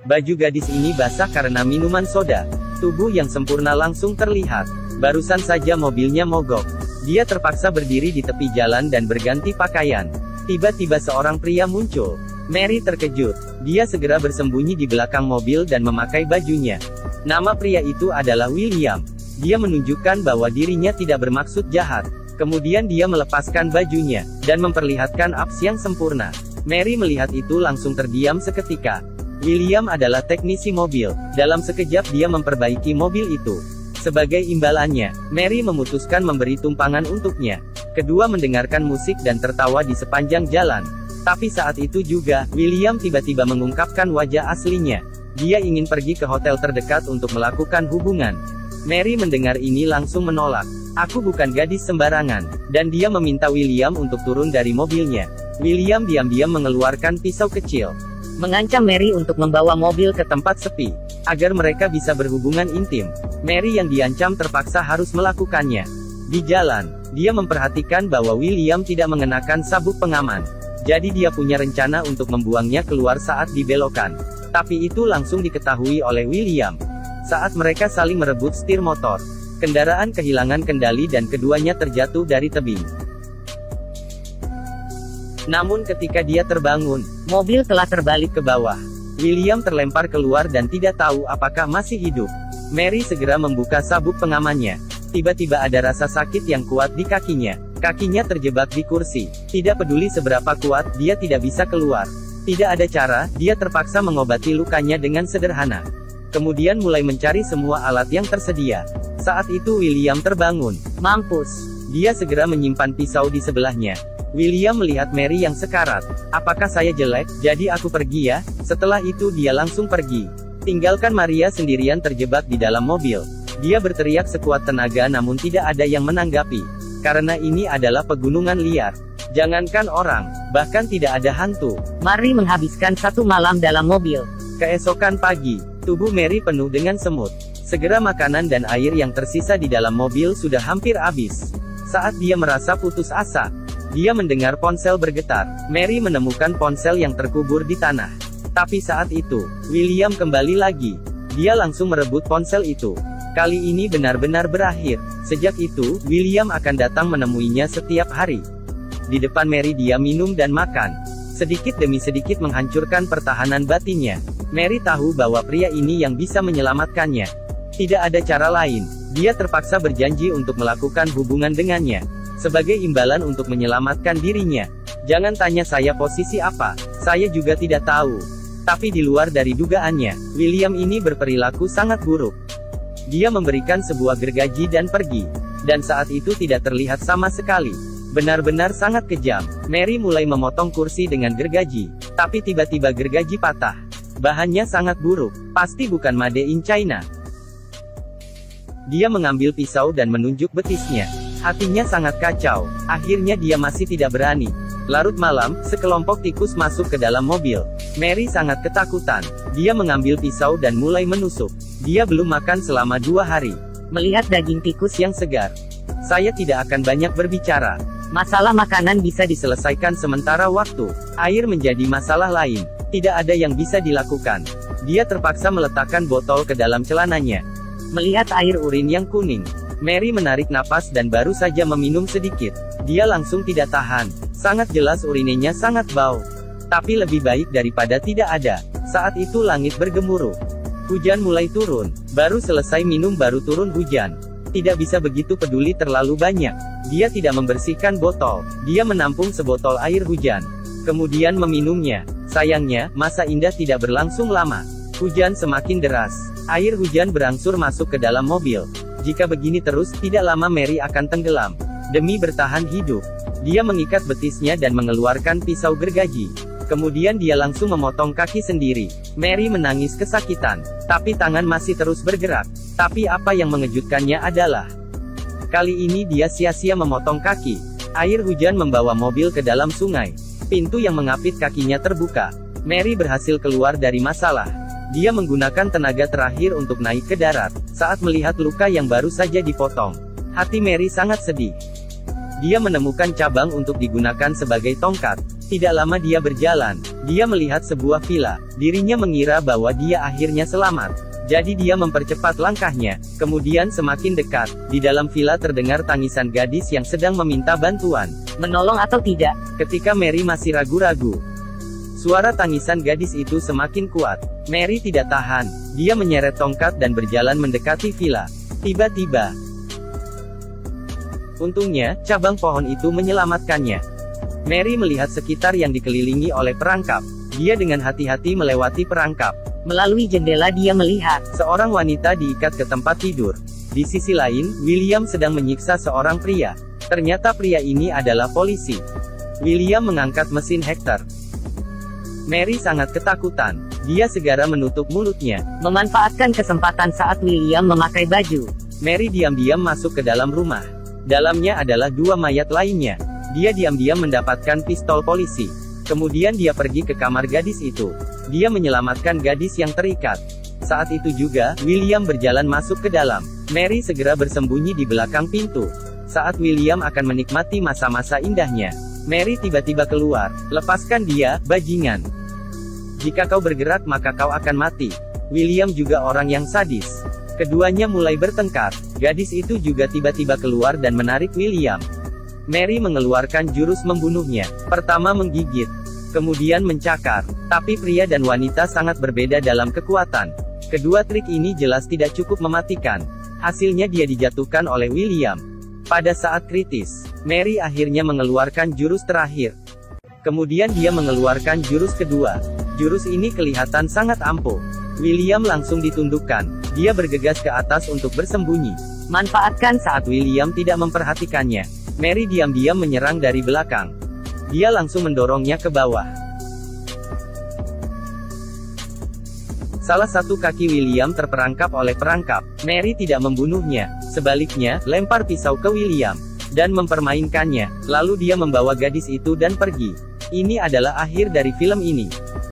Baju gadis ini basah karena minuman soda. Tubuh yang sempurna langsung terlihat. Barusan saja mobilnya mogok. Dia terpaksa berdiri di tepi jalan dan berganti pakaian. Tiba-tiba seorang pria muncul. Mary terkejut. Dia segera bersembunyi di belakang mobil dan memakai bajunya. Nama pria itu adalah William. Dia menunjukkan bahwa dirinya tidak bermaksud jahat. Kemudian dia melepaskan bajunya, dan memperlihatkan abs yang sempurna. Mary melihat itu langsung terdiam seketika. William adalah teknisi mobil. Dalam sekejap dia memperbaiki mobil itu. Sebagai imbalannya, Mary memutuskan memberi tumpangan untuknya. Kedua mendengarkan musik dan tertawa di sepanjang jalan. Tapi saat itu juga, William tiba-tiba mengungkapkan wajah aslinya. Dia ingin pergi ke hotel terdekat untuk melakukan hubungan. Mary mendengar ini langsung menolak. Aku bukan gadis sembarangan. Dan dia meminta William untuk turun dari mobilnya. William diam-diam mengeluarkan pisau kecil. Mengancam Mary untuk membawa mobil ke tempat sepi, agar mereka bisa berhubungan intim. Mary yang diancam terpaksa harus melakukannya. Di jalan, dia memperhatikan bahwa William tidak mengenakan sabuk pengaman. Jadi dia punya rencana untuk membuangnya keluar saat dibelokkan. Tapi itu langsung diketahui oleh William. Saat mereka saling merebut setir motor, kendaraan kehilangan kendali dan keduanya terjatuh dari tebing. Namun ketika dia terbangun, mobil telah terbalik ke bawah. William terlempar keluar dan tidak tahu apakah masih hidup. Mary segera membuka sabuk pengamannya. Tiba-tiba ada rasa sakit yang kuat di kakinya. Kakinya terjebak di kursi. Tidak peduli seberapa kuat, dia tidak bisa keluar. Tidak ada cara, dia terpaksa mengobati lukanya dengan sederhana. Kemudian mulai mencari semua alat yang tersedia. Saat itu William terbangun. Mampus. Dia segera menyimpan pisau di sebelahnya. William melihat Mary yang sekarat. Apakah saya jelek, jadi aku pergi ya? Setelah itu dia langsung pergi. Tinggalkan Maria sendirian terjebak di dalam mobil. Dia berteriak sekuat tenaga namun tidak ada yang menanggapi. Karena ini adalah pegunungan liar. Jangankan orang, bahkan tidak ada hantu. Mary menghabiskan satu malam dalam mobil. Keesokan pagi, tubuh Mary penuh dengan semut. Segera makanan dan air yang tersisa di dalam mobil sudah hampir habis. Saat dia merasa putus asa, dia mendengar ponsel bergetar. Mary menemukan ponsel yang terkubur di tanah. Tapi saat itu, William kembali lagi. Dia langsung merebut ponsel itu. Kali ini benar-benar berakhir. Sejak itu, William akan datang menemuinya setiap hari. Di depan Mary dia minum dan makan. Sedikit demi sedikit menghancurkan pertahanan batinnya. Mary tahu bahwa pria ini yang bisa menyelamatkannya. Tidak ada cara lain. Dia terpaksa berjanji untuk melakukan hubungan dengannya. Sebagai imbalan untuk menyelamatkan dirinya. Jangan tanya saya posisi apa, saya juga tidak tahu. Tapi di luar dari dugaannya, William ini berperilaku sangat buruk. Dia memberikan sebuah gergaji dan pergi. Dan saat itu tidak terlihat sama sekali. Benar-benar sangat kejam. Mary mulai memotong kursi dengan gergaji. Tapi tiba-tiba gergaji patah. Bahannya sangat buruk, pasti bukan made in China. Dia mengambil pisau dan menunjuk betisnya. Hatinya sangat kacau. Akhirnya dia masih tidak berani. Larut malam, sekelompok tikus masuk ke dalam mobil. Mary sangat ketakutan. Dia mengambil pisau dan mulai menusuk. Dia belum makan selama 2 hari. Melihat daging tikus yang segar, saya tidak akan banyak berbicara. Masalah makanan bisa diselesaikan sementara waktu. Air menjadi masalah lain. Tidak ada yang bisa dilakukan. Dia terpaksa meletakkan botol ke dalam celananya. Melihat air urin yang kuning, Mary menarik napas dan baru saja meminum sedikit. Dia langsung tidak tahan. Sangat jelas urinenya sangat bau. Tapi lebih baik daripada tidak ada. Saat itu langit bergemuruh. Hujan mulai turun. Baru selesai minum baru turun hujan. Tidak bisa begitu peduli terlalu banyak. Dia tidak membersihkan botol. Dia menampung sebotol air hujan. Kemudian meminumnya. Sayangnya, masa indah tidak berlangsung lama. Hujan semakin deras. Air hujan berangsur masuk ke dalam mobil. Jika begini terus, tidak lama Mary akan tenggelam. Demi bertahan hidup, dia mengikat betisnya dan mengeluarkan pisau gergaji. Kemudian dia langsung memotong kaki sendiri. Mary menangis kesakitan. Tapi tangan masih terus bergerak. Tapi apa yang mengejutkannya adalah, kali ini dia sia-sia memotong kaki. Air hujan membawa mobil ke dalam sungai. Pintu yang mengapit kakinya terbuka. Mary berhasil keluar dari masalah. Dia menggunakan tenaga terakhir untuk naik ke darat. Saat melihat luka yang baru saja dipotong, hati Mary sangat sedih. Dia menemukan cabang untuk digunakan sebagai tongkat. Tidak lama dia berjalan, dia melihat sebuah villa. Dirinya mengira bahwa dia akhirnya selamat. Jadi dia mempercepat langkahnya, kemudian semakin dekat. Di dalam villa terdengar tangisan gadis yang sedang meminta bantuan. Menolong atau tidak? Ketika Mary masih ragu-ragu, suara tangisan gadis itu semakin kuat. Mary tidak tahan, dia menyeret tongkat dan berjalan mendekati villa. Tiba-tiba, untungnya, cabang pohon itu menyelamatkannya. Mary melihat sekitar yang dikelilingi oleh perangkap. Dia dengan hati-hati melewati perangkap. Melalui jendela dia melihat seorang wanita diikat ke tempat tidur. Di sisi lain, William sedang menyiksa seorang pria. Ternyata pria ini adalah polisi. William mengangkat mesin Hector. Mary sangat ketakutan. Dia segera menutup mulutnya. memanfaatkan kesempatan saat William memakai baju. Mary diam-diam masuk ke dalam rumah. Dalamnya adalah 2 mayat lainnya. Dia diam-diam mendapatkan pistol polisi. Kemudian dia pergi ke kamar gadis itu. Dia menyelamatkan gadis yang terikat. Saat itu juga, William berjalan masuk ke dalam. Mary segera bersembunyi di belakang pintu. Saat William akan menikmati masa-masa indahnya, Mary tiba-tiba keluar. Lepaskan dia, bajingan. Jika kau bergerak maka kau akan mati. William juga orang yang sadis. Keduanya mulai bertengkar. Gadis itu juga tiba-tiba keluar dan menarik William. Mary mengeluarkan jurus membunuhnya. Pertama menggigit, kemudian mencakar. Tapi pria dan wanita sangat berbeda dalam kekuatan. Kedua trik ini jelas tidak cukup mematikan. Hasilnya dia dijatuhkan oleh William. Pada saat kritis, Mary akhirnya mengeluarkan jurus terakhir. Kemudian dia mengeluarkan jurus kedua. Jurus ini kelihatan sangat ampuh. William langsung ditundukkan. Dia bergegas ke atas untuk bersembunyi. Manfaatkan Saat William tidak memperhatikannya, Mary diam-diam menyerang dari belakang. Dia langsung mendorongnya ke bawah. Salah satu kaki William terperangkap oleh perangkap. Mary tidak membunuhnya. Sebaliknya, lempar pisau ke William dan mempermainkannya. Lalu dia membawa gadis itu dan pergi. Ini adalah akhir dari film ini.